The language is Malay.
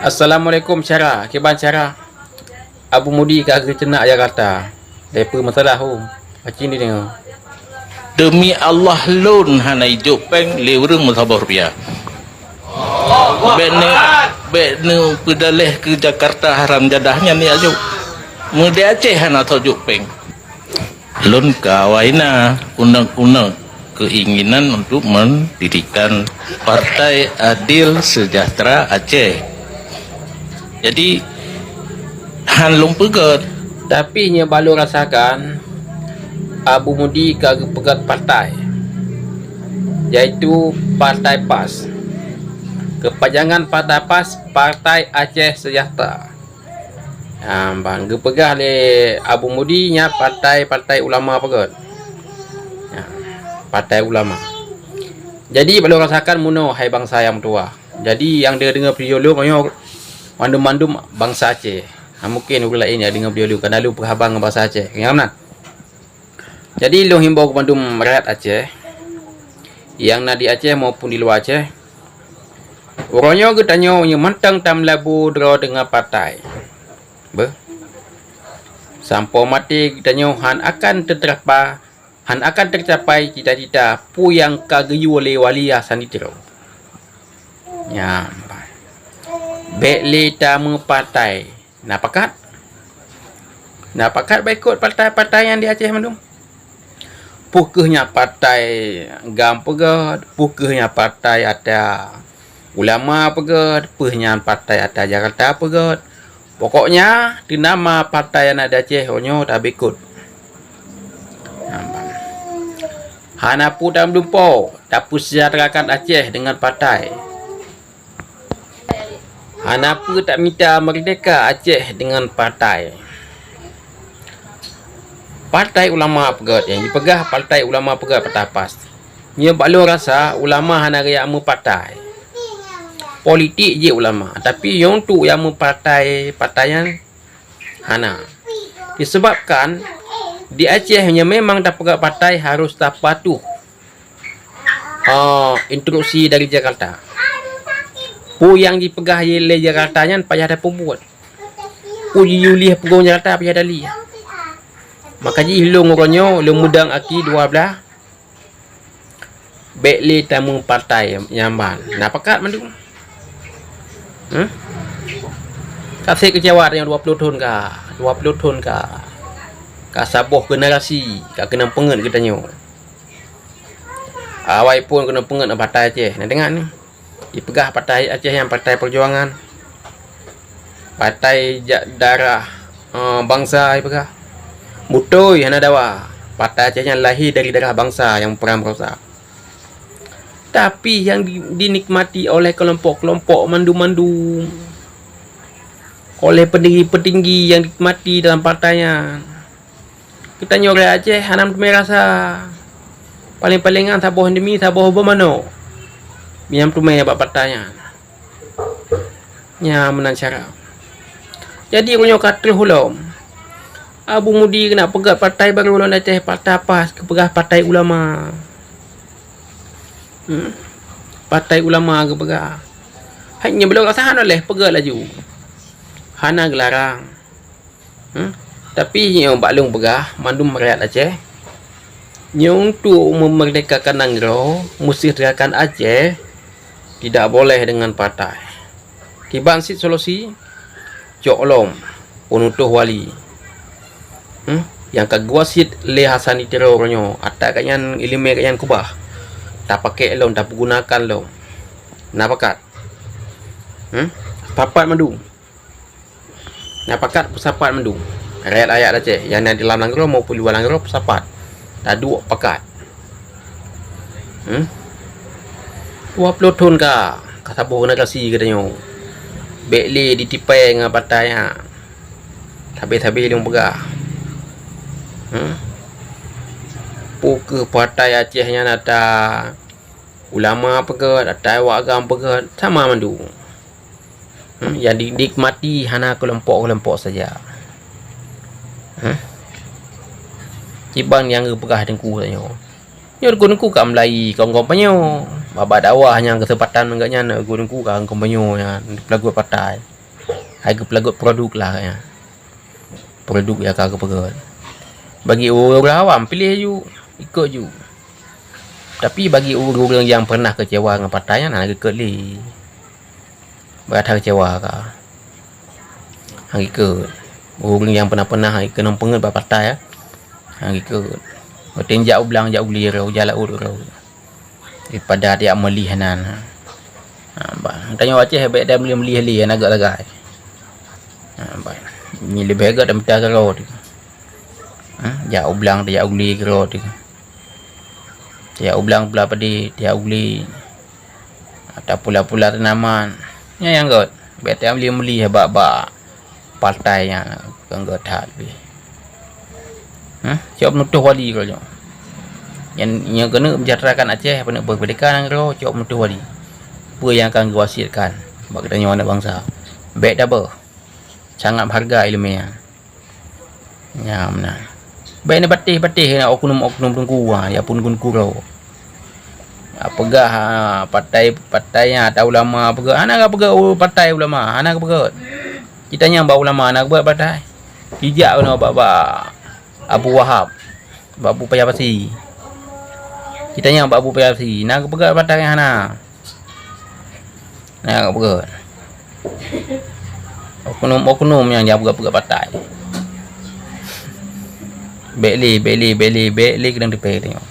Assalamualaikum Syara. Kiban Syara. Abu Mudi ke Agri Ternak Jakarta. Depa masalah home. Macam ni tengok. Demi Allah loan hana hidup peng lewrung musabah rupiah. Bekne pedalih ke Jakarta haram jadahnya ni ajuk. Mudi Aceh hana tajuk peng. Loan kawaina undang-undang keinginan untuk mendirikan Partai Adil Sejahtera Aceh. Jadi han long pegat. Tapi nya baru rasakan Abu Mudi ke pegat partai, iaitu Partai PAS. Kepanjangan Partai PAS, Partai Aceh Sejahtera. Bang gepegah le Abu Mudi nya partai ulama pegat. Partai ulama. Jadi baru rasakan muno hai bangsa yang tua. Jadi yang dia dengar video lu banyak mandum-mandum bangsa Aceh. Mungkin orang lain yang dengar video lu kan lalu perhabang bahasa Aceh. Yang mana? Jadi lu himbau kepada rakyat Aceh yang nak di Aceh maupun di luar Aceh. Orangnya ke tanya yang mentang tam labu draw dengan partai. Sampai mati tanya han akan tercapai cita-cita pu yang kagayu oleh wali sanitiro. Ya. Bekle tamu partai. Napakat baikut partai-partai yang di Aceh mandum. Pukehnya partai gam pegat, pukehnya partai ada ulama pegat, pukehnya partai ada Jakarta pegat. Pokoknya di nama partai yang ada Aceh onyo tak baikut. Hanapu dalam lumpo, tak sejahterakan Aceh dengan partai. Hanapu tak minta merdeka Aceh dengan partai. Partai ulama pegat yang dipegah Partai Ulama Pegat Partai PAS. Nya balu rasa ulama hana raya mu partai. Politik je ulama, tapi yang tu yang mu partaian hana. Disebabkan di Aceh hanya memang tak pegat partai harus tak patuh instruksi dari Jakarta. Pu yang dipegah oleh Jakarta nya payah ada pembuat. Pu diulih pegung Jakarta payah ada li. Maka ji hilung orangnya lu mudang aki 12. Bekle tamu partai nyamban. Nak pekat mandu. Kasih kecewa yang 20 tahun ka. 20 tahun ka. Ka sabuh generasi, ka kena pengen kita nyo. Awai pun kena pengen partai Aceh. Nak dengar ni. Dipegah partai Aceh yang Partai Perjuangan. Partai darah bangsa dipegah. Mutoi hana dawa. Partai Aceh yang lahir dari darah bangsa yang perang berusaha. Tapi yang dinikmati oleh kelompok-kelompok mandu-mandu, oleh petinggi-petinggi yang dinikmati dalam partainya. Kita nyore Aceh hanam merasa paling-palingan sabuh demi sabuh bermano. Miam tu mai abak partainya. Nya menan cara. Jadi runyo katul hulom. Abu Mudi kena pegat partai baru ulun Aceh, Partai PAS ke pegah Partai Ulama. Partai Ulama ke pegah. Hanya belum rasa hana leh pegat laju. Hana gelarang. Tapi yang baklung pegah mandum rakyat Aceh. Yang untuk memerdekakan Nanggro, mensejahteraan Aceh, tidak boleh dengan partai. Tiban sit solusi Joklom penutuh wali. Yang kagwasit le Hasani terornya atak kanyan ilmu kanyan kubah. Tak pakai long, tak gunakan long. Napakat. Papat mandu. Napakat pesapat mandu. Rakyat ayat Aceh yang di dalam Nanggro maupun luar Nanggro pesapat. Tak dua pakat. 20 tahun ka. Kata boh kena kasih katanya. Bekle ditipai dengan partai ha. Habis-habis dia pegah. Puke partai Aceh yang ada ulama pegat, ada agam pegat, sama mandu. Yang dinikmati hanya kelompok-kelompok saja. Cibang yang pegah dengku tanya. Nyo dengku kat Melayu kau panyo. Baba dakwah hanya kesempatan enggaknya nak dengku kat kompanyo yang pelagu partai. harga pelagut produk lah ya. Produk yang harga pegat. Bagi orang awam pilih je, ikut je. Tapi bagi orang-orang yang pernah kecewa dengan partai yang nak ikut li. Berada kecewa ke? Hang ikut. Orang yang pernah kena pengen partai ya. Hang ikut. Bertinjak ulang jak uli rau jalan urau. Daripada dia melihanan. Bang, tanya Aceh baik dah beli li agak lagai. Bang. Ni lebih agak dah minta kalau tu. Jak ulang dia uli kalau tu. Dia ulang pula padi, dia uli. Atau pula-pula tanaman. Ya yang god. Baik dah beli hebak-bak partai yang enggak tak lebih. Siap menutuh wali kalau. Yang kena menjaterakan Aceh apa nak berpendidikan kalau siap menutuh wali. Apa yang akan diwasiatkan bagi tanya anak bangsa. Baik dah ber. Sangat berharga ilmiah. Ya benar. Baik ni batih oknum-oknum tunggu ya pun kun kurau. Pegah partai atau ulama pegah. Anak pegah partai ulama, anak pegah. Kita yang bawa ulama anak buat partai. Hijak kena bab Abu Wahab. Abu Payapasi. Kita yang Abu Payapasi, nak pegah partai anak. Nak pegah. Oknum yang dia pegah partai. Beli kena dipay tengok.